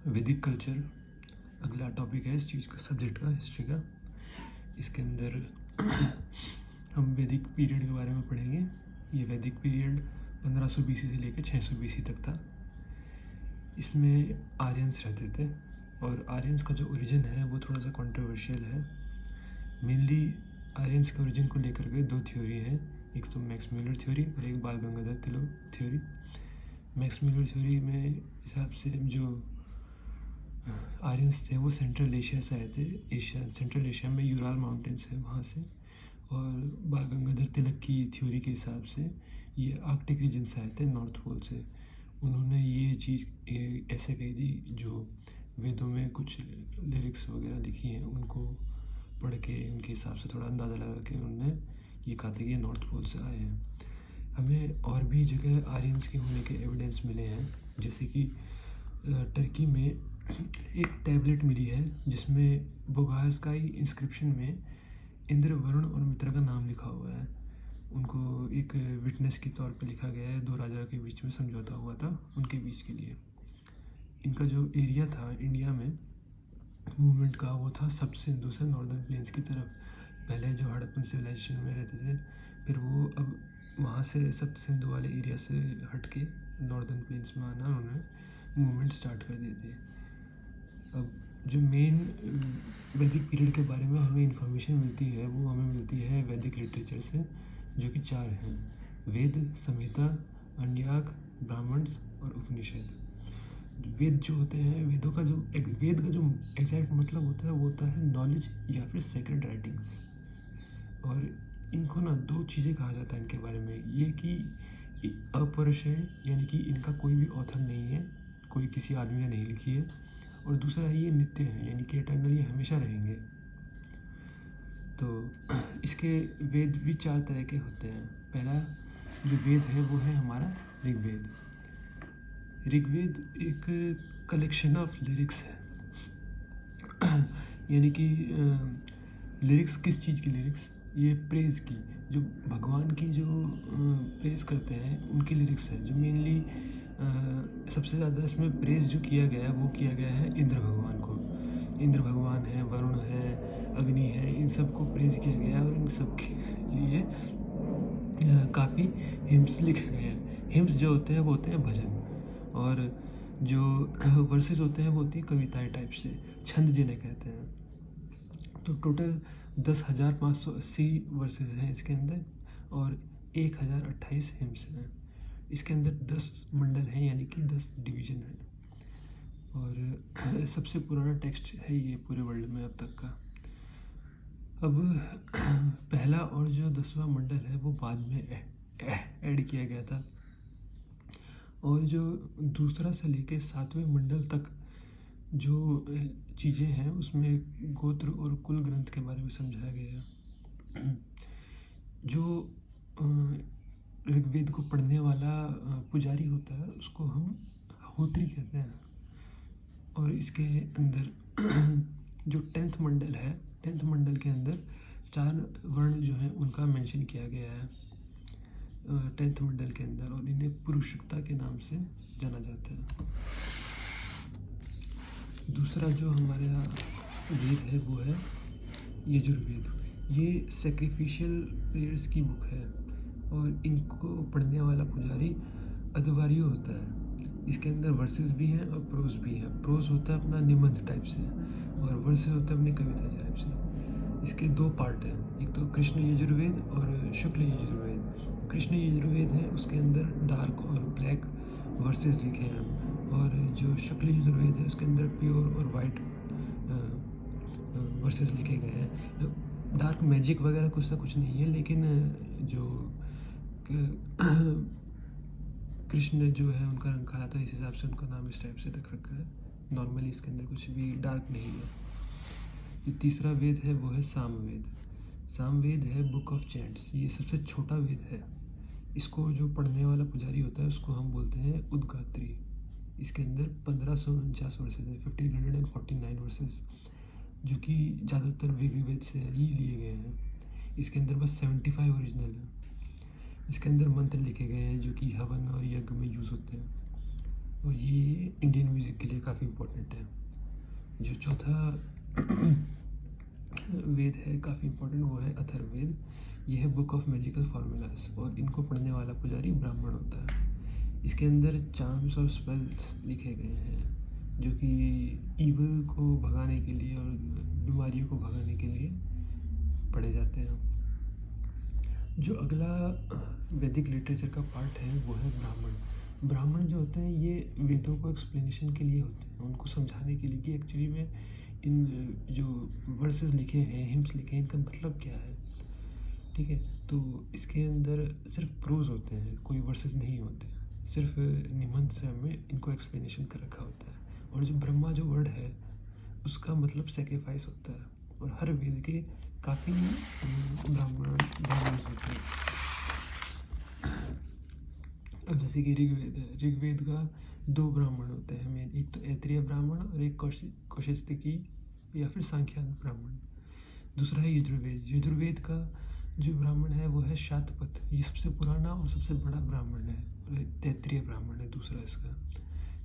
वैदिक कल्चर अगला टॉपिक है इस चीज़ का, सब्जेक्ट का, हिस्ट्री का। इसके अंदर हम वैदिक पीरियड के बारे में पढ़ेंगे। ये वैदिक पीरियड 1500 बीसी से लेकर 600 बीसी तक था। इसमें आर्यंस रहते थे और आर्यंस का जो ओरिजिन है वो थोड़ा सा कंट्रोवर्शियल है। मेनली आर्यंस के ओरिजिन को लेकर के दो थ्योरी हैं, एक तो मैक्स म्यूलर थ्योरी और एक बाल Gangadhar Tilak theory. Max Muller theory में हिसाब से जो आर्यंस थे वो सेंट्रल एशिया से आए थे। सेंट्रल एशिया में यूराल माउंटेन्स है वहाँ से। और बाल गंगाधर तिलक की थ्योरी के हिसाब से ये आर्कटिक रीजन से आए थे, नॉर्थ पोल से। उन्होंने ये चीज़ ऐसे कही थी, जो वेदों में कुछ लिरिक्स वगैरह लिखी हैं उनको पढ़ के उनके हिसाब से थोड़ा अंदाज़ा लगा के उन्होंने ये कहा था कि ये नॉर्थ पोल से आए हैं। हमें और भी जगह आर्यंस के होने के एविडेंस मिले हैं, जैसे कि टर्की में एक टैबलेट मिली है जिसमें बोगासकाई इंस्क्रिप्शन में इंद्र, वरुण और मित्रा का नाम लिखा हुआ है। उनको एक विटनेस के तौर पे लिखा गया है, दो राजा के बीच में समझौता हुआ था उनके बीच के लिए। इनका जो एरिया था इंडिया में मूवमेंट का, वो था सब सिंधु से नॉर्दर्न प्लेन्स की तरफ। पहले जो हड़प्पन सिविलाइजेशन में रहते थे, फिर वो अब वहाँ से सब सिंधु वाले एरिया से हट के नॉर्दर्न प्लेन्स में आना उन्होंने मूवमेंट स्टार्ट कर दिए थे। अब जो मेन वैदिक पीरियड के बारे में हमें इंफॉर्मेशन मिलती है वो हमें मिलती है वैदिक लिटरेचर से, जो कि 4 हैं: वेद, संहिता, अन्याक, ब्राह्मण्स और उपनिषद। वेद जो होते हैं, वेद का जो एग्जैक्ट मतलब होता है वो होता है नॉलेज या फिर सेक्रेड राइटिंग्स। और इनको ना दो चीज़ें कहा जाता है इनके बारे में, ये कि अपरुष है, यानी कि इनका कोई भी ऑथर नहीं है, कोई किसी आदमी ने नहीं लिखी है। और दूसरा है ये नित्य है, यानी कि एटर्नली हमेशा रहेंगे। तो इसके वेद भी 4 तरह के होते हैं। पहला जो वेद है वो है हमारा ऋग्वेद। ऋग्वेद एक कलेक्शन ऑफ लिरिक्स है। यानी कि लिरिक्स किस चीज़ की लिरिक्स? ये प्रेज़ की, जो भगवान की जो प्रेज़ करते हैं उनकी लिरिक्स है। जो मेनली सबसे ज़्यादा इसमें प्रेज़ जो किया गया है वो किया गया है इंद्र भगवान को। इंद्र भगवान है, वरुण है, अग्नि है, इन सबको प्रेज़ किया गया है और इन सब के लिए काफ़ी हिम्स लिखे गए हैं। हिम्स जो होते हैं वो होते हैं भजन, और जो वर्सेस होते हैं वो होती है कविताएं टाइप से, छंद जिन्हें कहते हैं। तो टोटल 10,580 वर्सेस हैं इसके अंदर और 1028 हिम्स हैं। इसके अंदर 10 मंडल हैं, यानी कि 10 डिवीज़न हैं। और सबसे पुराना टेक्स्ट है ये पूरे वर्ल्ड में अब तक का। अब पहला और जो 10वां मंडल है वो बाद में ऐड किया गया था। और जो दूसरा से लेके 7वें मंडल तक जो चीज़ें हैं उसमें गोत्र और कुल ग्रंथ के बारे में समझाया गया है। जो ऋग्वेद को पढ़ने वाला पुजारी होता है उसको हम होत्री कहते हैं। और इसके अंदर जो 10th मंडल है, 10th मंडल के अंदर 4 वर्ण जो हैं उनका मेंशन किया गया है 10th मंडल के अंदर, और इन्हें पुरुषकता के नाम से जाना जाता है। दूसरा जो हमारा वेद है वो है यजुर्वेद। ये सैक्रिफिशियल प्रेयर्स की बुक है और इनको पढ़ने वाला पुजारी अध्वर्यु होता है। इसके अंदर वर्सेस भी हैं और प्रोज भी है। प्रोज होता है अपना निबंध टाइप से और वर्सेस होता है अपनी कविता टाइप से। इसके 2 पार्ट हैं, एक तो कृष्ण यजुर्वेद और शुक्ल यजुर्वेद। कृष्ण यजुर्वेद है उसके अंदर डार्क और ब्लैक वर्सेस लिखे हैं, और जो शुक्ल यजुर्वेद है उसके अंदर प्योर और वाइट वर्सेस लिखे गए हैं। डार्क मैजिक वगैरह कुछ ना कुछ नहीं है, लेकिन जो कृष्ण जो है उनका रंग काला था, इस हिसाब से उनका नाम इस टाइप से रख रखा है। नॉर्मली इसके अंदर कुछ भी डार्क नहीं है। जो तीसरा वेद है वो है सामवेद। सामवेद है बुक ऑफ चैंट्स। ये सबसे छोटा वेद है। इसको जो पढ़ने वाला पुजारी होता है उसको हम बोलते हैं उद्गात्री। इसके अंदर 1549 वर्सेस हैं, 1549 वर्सेस, जो कि ज़्यादातर ऋग्वेद से ही लिए गए हैं। इसके अंदर बस 75 ओरिजिनल है। इसके अंदर मंत्र लिखे गए हैं जो कि हवन और यज्ञ में यूज़ होते हैं। और ये इंडियन म्यूज़िक के लिए काफ़ी इम्पोर्टेंट है। जो चौथा वेद है काफ़ी इम्पोर्टेंट, वो है अथर्ववेद। ये है बुक ऑफ मैजिकल फार्मूलाज और इनको पढ़ने वाला पुजारी ब्राह्मण होता है। इसके अंदर चार्म्स और स्पेल्स लिखे गए हैं जो कि ईवल को भगाने के लिए और बीमारियों को भगाने के लिए पढ़े जाते हैं। जो अगला वैदिक लिटरेचर का पार्ट है वो है ब्राह्मण। ब्राह्मण जो होते हैं ये वेदों को एक्सप्लेनेशन के लिए होते हैं, उनको समझाने के लिए कि एक्चुअली में इन जो वर्सेस लिखे हैं, हिम्स लिखे हैं, इनका मतलब क्या है। ठीक है, तो इसके अंदर सिर्फ प्रोज होते हैं, कोई वर्सेस नहीं होते, सिर्फ निबंध से हमें इनको एक्सप्लेनेशन कर रखा होता है। और जो ब्रह्मा जो वर्ड है उसका मतलब सेक्रीफाइस होता है। और हर वेद के काफ़ी ब्राह्मण होते हैं। अब जैसे कि ऋग्वेद है, ऋग्वेद का 2 ब्राह्मण होते हैं मेन, एक तो ऐत्रेय ब्राह्मण और एक कौशिस्तिकी या फिर सांख्यान ब्राह्मण। दूसरा है यजुर्वेद। यजुर्वेद का जो ब्राह्मण है वो है शातपथ, ये सबसे पुराना और सबसे बड़ा ब्राह्मण है, और तैत्रीय ब्राह्मण है दूसरा इसका।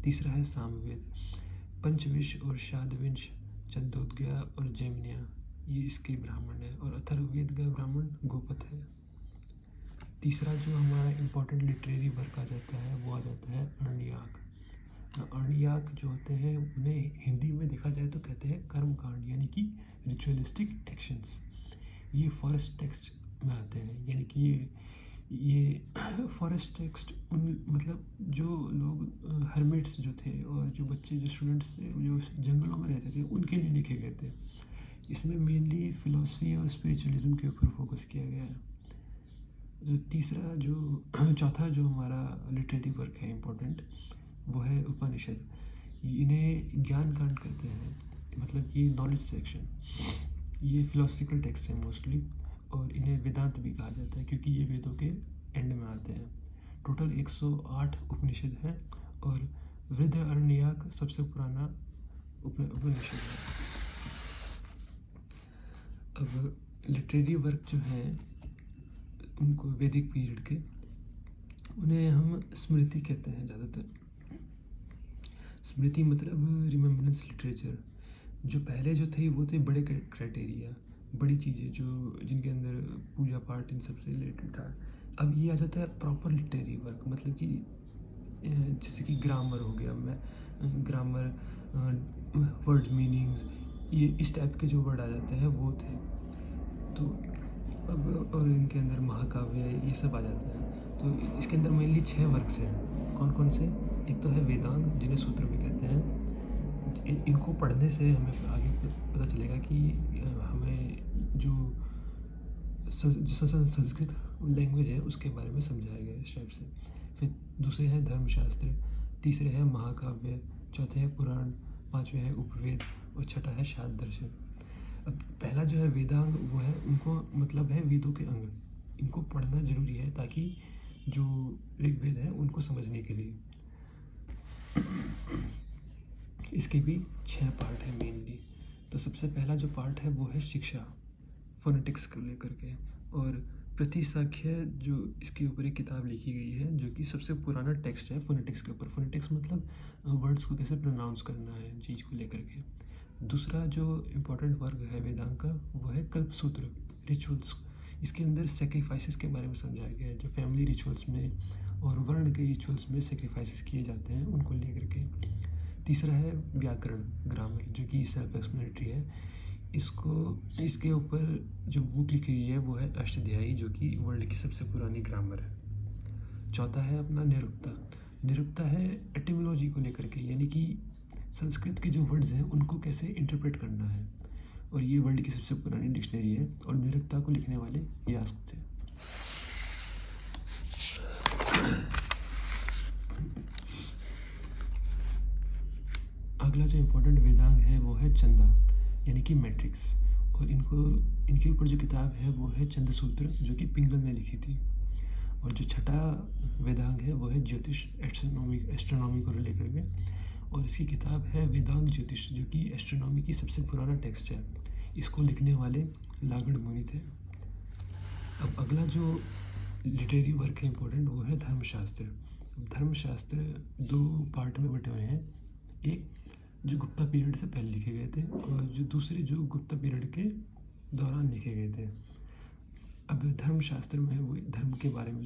तीसरा है सामवेद। पंचविश और शादविंश, चंदोदया और जैमिनिया ये इसके ब्राह्मण है। और अथर्ववेद का ब्राह्मण गोपथ है। तीसरा जो हमारा इम्पोर्टेंट लिटरेरी वर्क आ जाता है वो आ जाता है अरण्यक। अरण्यक जो होते हैं उन्हें हिंदी में देखा जाए तो कहते हैं कर्मकांड, यानी कि रिचुअलिस्टिक एक्शंस। ये फॉरेस्ट टेक्स्ट में आते हैं, यानी कि ये फॉरेस्ट टेक्स्ट उन मतलब जो लोग हर्मिट्स जो थे और जो बच्चे जो स्टूडेंट्स थे जो जंगलों में रहते थे उनके लिए लिखे गए थे। इसमें मेनली फ़िलॉसफी और स्पिरिचुअलिज्म के ऊपर फोकस किया गया है। जो तीसरा जो चौथा जो हमारा लिटरेरी वर्क है इम्पोर्टेंट, वो है उपनिषद। इन्हें ज्ञान कांड कहते हैं, मतलब कि नॉलेज सेक्शन। ये फिलोसफिकल टेक्स्ट है मोस्टली, और इन्हें वेदांत भी कहा जाता है क्योंकि ये वेदों के एंड में आते हैं। टोटल 108 उपनिषद हैं और बृहदारण्यक सबसे पुराना उपनिषद है। अब लिटरेरी वर्क जो हैं उनको वैदिक पीरियड के, उन्हें हम स्मृति कहते हैं ज़्यादातर। स्मृति मतलब रिमेम्बरेंस लिटरेचर। जो पहले जो थे वो थे बड़े क्राइटेरिया, बड़ी चीज़ें जो जिनके अंदर पूजा पाठ इन सब से रिलेटेड था। अब ये आ जाता है प्रॉपर लिटरेरी वर्क, मतलब कि जैसे कि ग्रामर हो गया, मैं ग्रामर, वर्ड मीनिंग्स, ये इस टाइप के जो वर्ड आ जाते हैं वो थे। तो अब और इनके अंदर महाकाव्य ये सब आ जाता है। तो इसके अंदर मेनली 6 वर्क्स हैं। कौन कौन से? एक तो है वेदांग, जिन्हें सूत्र भी कहते हैं। इनको पढ़ने से हमें आगे पता चलेगा कि हमें जो संस्कृत लैंग्वेज है उसके बारे में समझाया गया इस टाइप से। फिर दूसरे हैं धर्मशास्त्र, तीसरे हैं महाकाव्य, चौथे है पुराण, पाँचवें है उपवेद और छठा है शाद दर्शन। अब पहला जो है वेदांग, वो है उनको मतलब है वेदों के अंग। इनको पढ़ना ज़रूरी है ताकि जो ऋग्वेद है उनको समझने के लिए। इसके भी 6 पार्ट है मेनली। तो सबसे पहला जो पार्ट है वो है शिक्षा, फोनेटिक्स को लेकर के। और प्रतिसाख्य जो इसके ऊपर एक किताब लिखी गई है जो कि सबसे पुराना टेक्स्ट है फोनेटिक्स के ऊपर। फोनेटिक्स मतलब वर्ड्स को कैसे प्रोनाउंस करना है चीज़ को लेकर के। दूसरा जो इम्पोर्टेंट वर्ग है वेदांग का वो है कल्पसूत्र, रिचुअल्स। इसके अंदर सेक्रीफाइसेस के बारे में समझाया गया है, जो फैमिली रिचुअल्स में और वर्ण के रिचुअल्स में सेक्रीफाइसेस किए जाते हैं उनको लेकर के। तीसरा है व्याकरण, ग्रामर, जो कि सेल्फ एक्सप्लेनेटरी है। इसके ऊपर जो बुक लिखी गई है वो है अष्टाध्यायी, जो कि वर्ल्ड की सबसे पुरानी ग्रामर है। चौथा है अपना निरुक्ता। निरुक्ता है एटिमोलॉजी को लेकर के, यानी कि संस्कृत के जो वर्ड्स हैं उनको कैसे इंटरप्रेट करना है, और ये वर्ल्ड की सबसे पुरानी डिक्शनरी है। और निरुक्ता को लिखने वाले यास्क थे। अगला जो इम्पोर्टेंट वेदांग है वो है चंदा, यानी कि मैट्रिक्स। और इनके ऊपर जो किताब है वो है चंद्रसूत्र, जो कि पिंगल ने लिखी थी। और जो छठा वेदांग है वो है ज्योतिष, एस्ट्रोनॉमी को लेकर के। और इसकी किताब है वेदांग ज्योतिष, जो कि एस्ट्रोनॉमी की सबसे पुराना टेक्स्ट है। इसको लिखने वाले लागड़ मुनि थे। अब अगला जो लिटरेरी वर्क है इम्पोर्टेंट वो है धर्मशास्त्र। धर्मशास्त्र दो पार्ट में बटे हुए हैं। एक जो गुप्ता पीरियड से पहले लिखे गए थे और जो दूसरे जो गुप्ता पीरियड के दौरान लिखे गए थे। अब धर्मशास्त्र में वो धर्म के बारे में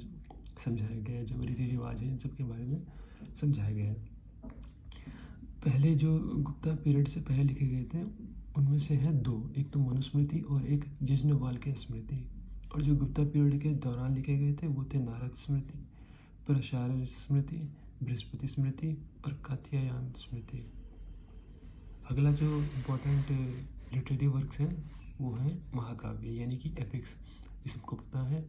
समझाया गया है, जो रीति रिवाज है इन सब के बारे में समझाया गया है। पहले जो गुप्ता पीरियड से पहले लिखे गए थे उनमें से हैं दो, एक तो मनुस्मृति और एक यज्ञवाल के स्मृति। और जो गुप्ता पीरियड के दौरान लिखे गए थे वो थे नारद स्मृति, प्रशार स्मृति, बृहस्पति स्मृति और कात्यायन स्मृति। अगला जो इम्पोर्टेंट लिटरेरी वर्क्स हैं वो है महाकाव्य यानी कि एपिक्स। ये सबको पता है,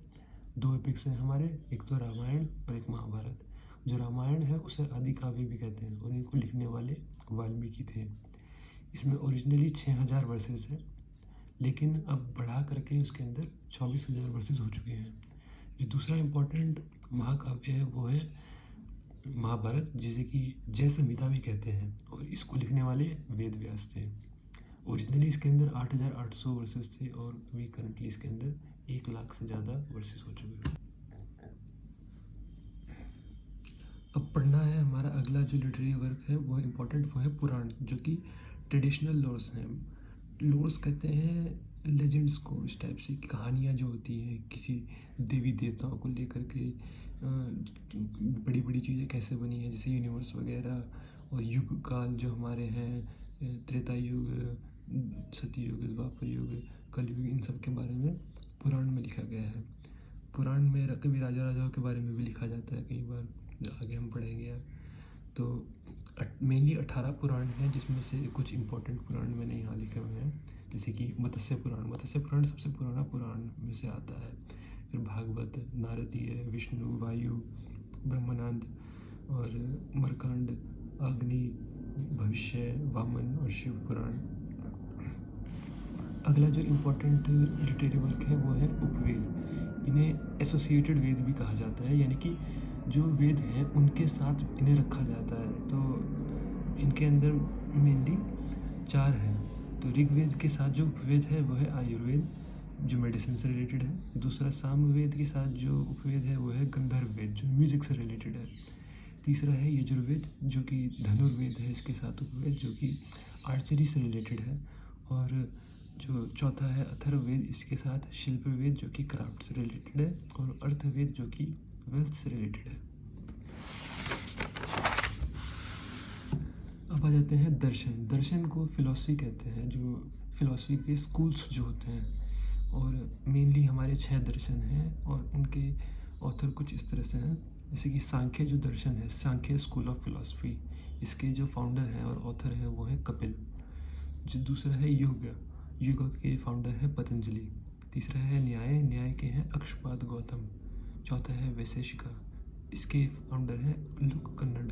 दो एपिक्स हैं हमारे, एक तो रामायण और एक महाभारत। जो रामायण है उसे आदि काव्य भी कहते हैं और इनको लिखने वाले वाल्मीकि थे। इसमें ओरिजिनली 6000 वर्सेस हैं, लेकिन अब बढ़ा करके उसके अंदर 24,000 वर्सेस हो चुके हैं। जो दूसरा इम्पोर्टेंट महाकाव्य है वो है महाभारत, जिसे कि जय संहिता भी कहते हैं, और इसको लिखने वाले वेद व्यास थे। ओरिजिनली इसके अंदर 8,800 वर्सेस थे और अभी करंटली इसके अंदर 1 लाख से ज़्यादा वर्सेस हो चुके हैं। अब पढ़ना है हमारा अगला जो लिटरेरी वर्क है वो इम्पोर्टेंट, वो है पुराण, जो कि ट्रेडिशनल लोर्स हैं। लोर्स कहते हैं लेजेंड्स को, इस टाइप से कहानियाँ जो होती हैं किसी देवी देवताओं को लेकर के, बड़ी बड़ी चीज़ें कैसे बनी हैं जैसे यूनिवर्स वगैरह, और युग काल जो हमारे हैं, त्रेता युग, सतयुग, द्वापर युग, कलयुग, इन सब के बारे में पुराण में लिखा गया है। पुराण में कभी राजा राजाओं के बारे में भी लिखा जाता है कई बार, आगे हम पढ़ेंगे अब। तो मेनली 18 पुराण हैं, जिसमें से कुछ इंपॉर्टेंट पुराण मैंने यहाँ लिखे हुए हैं, जैसे कि मत्स्य पुराण। मत्स्य पुराण सबसे पुराना पुराण में से आता है। फिर भागवत, नारदीय, विष्णु, वायु, ब्रह्मानंद और मरकांड, अग्नि, भविष्य, वामन और शिव पुराण। अगला जो इम्पोर्टेंट लिटरेरी वर्क है वो है उपवेद। इन्हें एसोसिएटेड वेद भी कहा जाता है, यानी कि जो वेद हैं उनके साथ इन्हें रखा जाता है। तो इनके अंदर मेनली 4 हैं। तो ऋग्वेद के साथ जो उपवेद है वो है आयुर्वेद, जो मेडिसिन से रिलेटेड है। दूसरा सामवेद के साथ जो उपवेद है वो है गंधर्व वेद, जो म्यूजिक से रिलेटेड है। तीसरा है यजुर्वेद, जो कि धनुर्वेद है, इसके साथ उपवेद, जो कि आर्चरी से रिलेटेड है। और जो चौथा है अथर्ववेद, इसके साथ शिल्पवेद, जो कि क्राफ्ट से रिलेटेड है। और अर्थवेद, जो कि वेल्थ से रिलेटेड है। अब आ जाते हैं दर्शन। दर्शन को फिलॉसफी कहते हैं, जो फिलॉसफी के स्कूल्स जो होते हैं। और मेनली हमारे 6 दर्शन हैं और उनके ऑथर कुछ इस तरह से हैं, जैसे कि सांख्य जो दर्शन है, सांख्य स्कूल ऑफ फिलॉसफी, इसके जो फाउंडर हैं और ऑथर हैं वो है कपिल। जो दूसरा है योग, योग के फाउंडर है पतंजलि। तीसरा है न्याय, न्याय के हैं अक्षपाद गौतम। चौथा है वैशेषिका, इसके फाउंडर हैं लुक कन्नड़।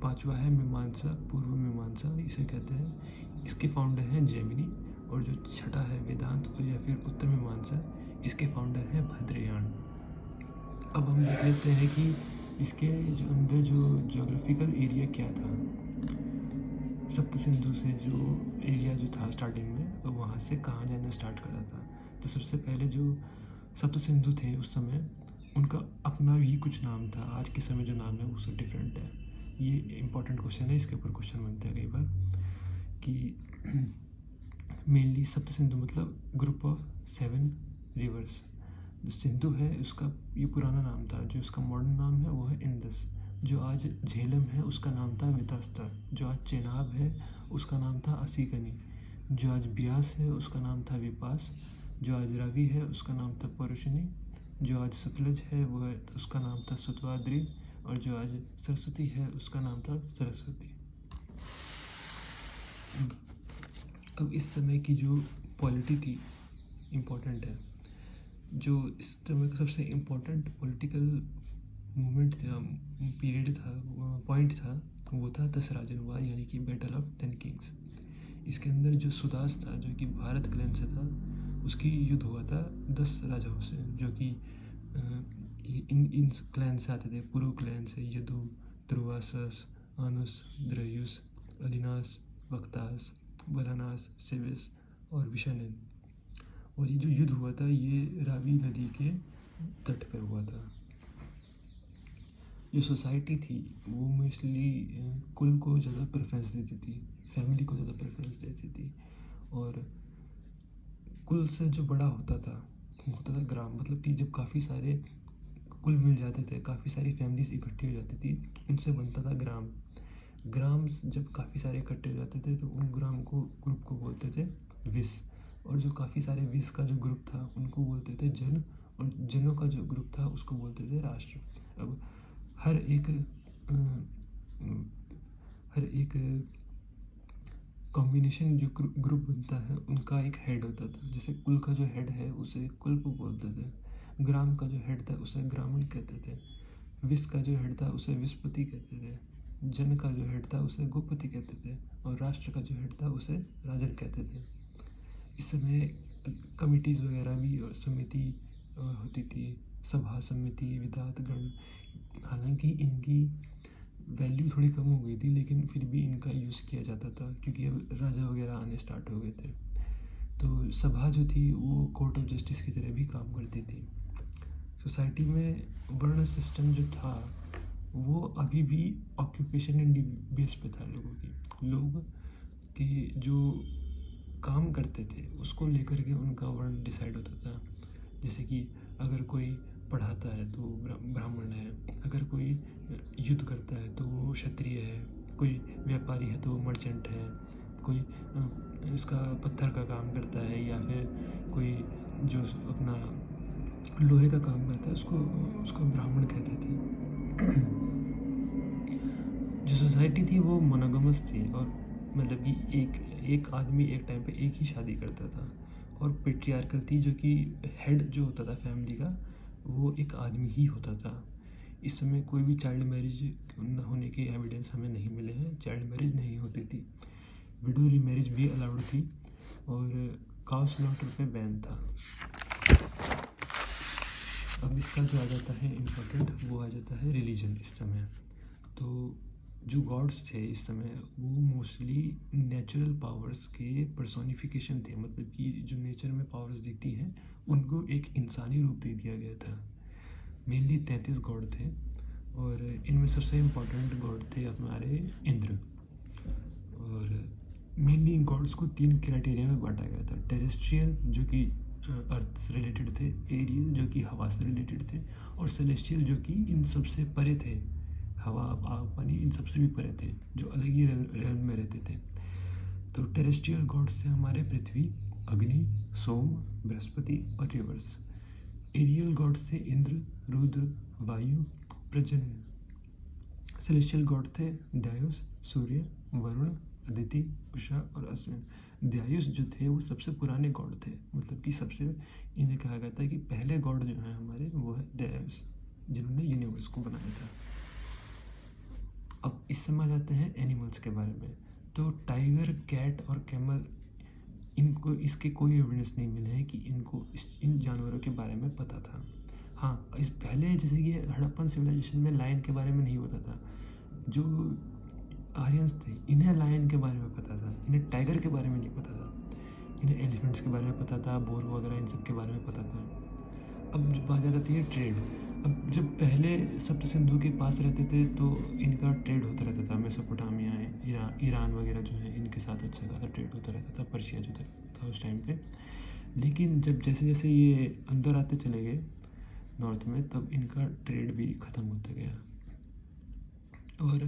पांचवा है मीमांसा, पूर्व मीमांसा इसे कहते हैं, इसके फाउंडर हैं जैमिनी। और जो छठा है वेदांत या फिर उत्तर मीमांसा, इसके फाउंडर हैं भद्रयान। अब हम देख लेते हैं कि इसके जो अंदर जो ज्योग्राफिकल एरिया क्या था। सप्त सिंधु से जो एरिया जो था स्टार्टिंग में, तो वहाँ से कहाँ जाना स्टार्ट करा था। तो सबसे पहले जो सप्त सिंधु थे उस समय, उनका अपना ही कुछ नाम था। आज के समय जो नाम है वो सब डिफरेंट है। ये इम्पॉर्टेंट क्वेश्चन है, इसके ऊपर क्वेश्चन बनते हैं कई बार कि मेनली सप्त सिंधु मतलब ग्रुप ऑफ 7 रिवर्स। जो सिंधु है उसका ये पुराना नाम था, जो उसका मॉडर्न नाम है वो है इंदस। जो आज झेलम है उसका नाम था वितस्ता। जो आज चेनाब है उसका नाम था असीकनी। जो आज ब्यास है उसका नाम था विपास। जो आज रावी है उसका नाम था परुषिनी। जो आज सतलज है वो है उसका नाम था सुतवाद्री। और जो आज सरस्वती है उसका नाम था सरस्वती। अब इस समय की जो पॉलिटी थी इम्पोर्टेंट है। जो इस समय का सबसे इम्पोर्टेंट पॉलिटिकल मूवमेंट था, पीरियड था, पॉइंट था, वो था 10 राजन वार, यानी कि बैटल ऑफ 10 किंग्स। इसके अंदर जो सुदास था, जो कि भारत क्लैन से था, उसकी युद्ध हुआ था 10 राजाओं से, जो कि इन क्लैन से आते थे। पुरु क्लैन से यदु, दुर्वासस, अनुस, द्रयुस, अलिनास, वक्तास, बलानास, सेविस और विशानन। और ये जो युद्ध हुआ था ये रावी नदी के तट पे हुआ था। जो सोसाइटी थी वो मोस्टली कुल को ज़्यादा प्रेफरेंस देती थी, फैमिली को ज़्यादा प्रेफरेंस देती थी। और कुल से जो बड़ा होता था वो होता था ग्राम, मतलब कि जब काफ़ी सारे कुल मिल जाते थे, काफ़ी सारी फैमिलीज इकट्ठी हो जाती थी, उनसे बनता था ग्राम। ग्राम्स जब काफ़ी सारे इकट्ठे हो जाते थे तो उन ग्रुप को बोलते थे विस। और जो काफ़ी सारे विस का जो ग्रुप था उनको बोलते थे जन। और जनों का जो ग्रुप था उसको बोलते थे राष्ट्र। अब हर एक अ, अ, हर एक कॉम्बिनेशन जो ग्रुप बनता है उनका एक हेड होता था। जैसे कुल का जो हेड है उसे कुलप बोलते थे, ग्राम का जो हेड था उसे ग्रामीण कहते थे, विस का जो हेड था उसे विस्पति कहते थे, जन का जो हेड था उसे गोपति कहते थे, और राष्ट्र का जो हेड था उसे राजन कहते थे। इस समय कमिटीज़ वगैरह भी और समिति होती थी, सभा समिति विधात गण। हालांकि इनकी वैल्यू थोड़ी कम हो गई थी लेकिन फिर भी इनका यूज़ किया जाता था क्योंकि अब राजा वगैरह आने स्टार्ट हो गए थे। तो सभा जो थी वो कोर्ट ऑफ जस्टिस की तरह भी काम करती थी। सोसाइटी में वर्ण सिस्टम जो था वो अभी भी ऑक्यूपेशन एंड बेस पे था। लोग के जो काम करते थे उसको लेकर के उनका वर्ण डिसाइड होता था। जैसे कि अगर कोई पढ़ाता है तो ब्राह्मण है, अगर कोई युद्ध करता है तो वो क्षत्रिय है, कोई व्यापारी है तो वो मर्चेंट है, कोई इसका पत्थर का काम करता है, या फिर कोई जो अपना लोहे का काम करता है उसको उसको ब्राह्मण कहते थे। जो सोसाइटी थी वो मोनोगमस थी, और मतलब कि एक आदमी एक टाइम पे एक ही शादी करता था। और पेट्रियार्कल थी, जो कि हेड जो होता था फैमिली का वो एक आदमी ही होता था। इस समय कोई भी चाइल्ड मैरिज न होने के एविडेंस हमें नहीं मिले हैं, चाइल्ड मैरिज नहीं होती थी, विडो रीमैरिज भी अलाउड थी, और काउ स्लॉटर पे बैन था। अब इसका जो आ जाता है इम्पोर्टेंट, वो आ जाता है रिलीजन इस समय। तो जो गॉड्स थे इस समय वो मोस्टली नेचुरल पावर्स के पर्सोनिफिकेशन थे, मतलब कि जो नेचर में पावर्स दिखती हैं उनको एक इंसानी रूप दे दिया गया था। मेनली 33 गॉड थे, और इनमें सबसे इम्पोर्टेंट गॉड थे हमारे इंद्र। और मेनली गॉड्स को 3 क्राइटेरिया में बांटा गया था। टेरेस्ट्रियल जो कि अर्थ से रिलेटेड थे, एरियल जो कि हवा से रिलेटेड थे, और सेलेस्टियल जो कि इन सबसे परे थे, हवा आग पानी इन सबसे भी परे थे, जो अलग ही रेल में रहते थे। तो टेरेस्ट्रियल गॉड्स थे हमारे पृथ्वी, अग्नि, सोम, बृहस्पति और रिवर्स। एरियल गॉड्स थे इंद्र, रुद्र, वायु, प्रजन। सेलेस्टियल गॉड थे ध्यायुस, सूर्य, वरुण, अदिति, उषा और अश्विन। ध्यायुस जो थे वो सबसे पुराने गॉड थे, मतलब कि सबसे इन्हें कहा गया था कि पहले गॉड जो है हमारे वो है ध्यायुस, जिन्होंने यूनिवर्स को बनाया था। अब इस समय जाते हैं एनिमल्स के बारे में। तो टाइगर, कैट और कैमल, इनको इसके कोई एविडेंस नहीं मिले हैं कि इनको इन जानवरों के बारे में पता था। हाँ, इस पहले जैसे कि हड़प्पन सिविलाइजेशन में लायन के बारे में नहीं पता था। जो आर्यंस थे इन्हें लायन के बारे में पता था, इन्हें टाइगर के बारे में नहीं पता था, इन्हें एलिफेंट्स के बारे में पता था, बोर वगैरह इन सब के बारे में पता था। अब जो बात आ जाती है ट्रेड। अब जब पहले सप्त सिंधु के पास रहते थे तो इनका ट्रेड होता रहता था, मेसोपोटामिया, ईरान वगैरह जो है इनके साथ अच्छा खासा ट्रेड होता रहता था, पर्शिया जो था उस टाइम पे। लेकिन जब जैसे जैसे ये अंदर आते चले गए नॉर्थ में, तब इनका ट्रेड भी ख़त्म होता गया, और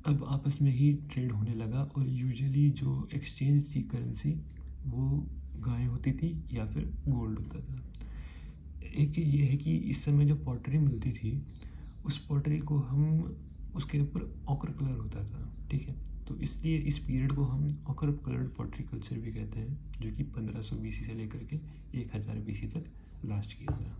अब आपस में ही ट्रेड होने लगा। और यूजुअली जो एक्सचेंज थी करेंसी वो गाय होती थी या फिर गोल्ड होता था। एक चीज़ ये है कि इस समय जो पॉटरी मिलती थी उस पॉटरी को हम उसके ऊपर ऑकर कलर होता था, ठीक है। तो इसलिए इस पीरियड को हम ऑकर कलर्ड पॉटरी कल्चर भी कहते हैं, जो कि 1500 BC से लेकर के 1000 BC तक लास्ट किया था।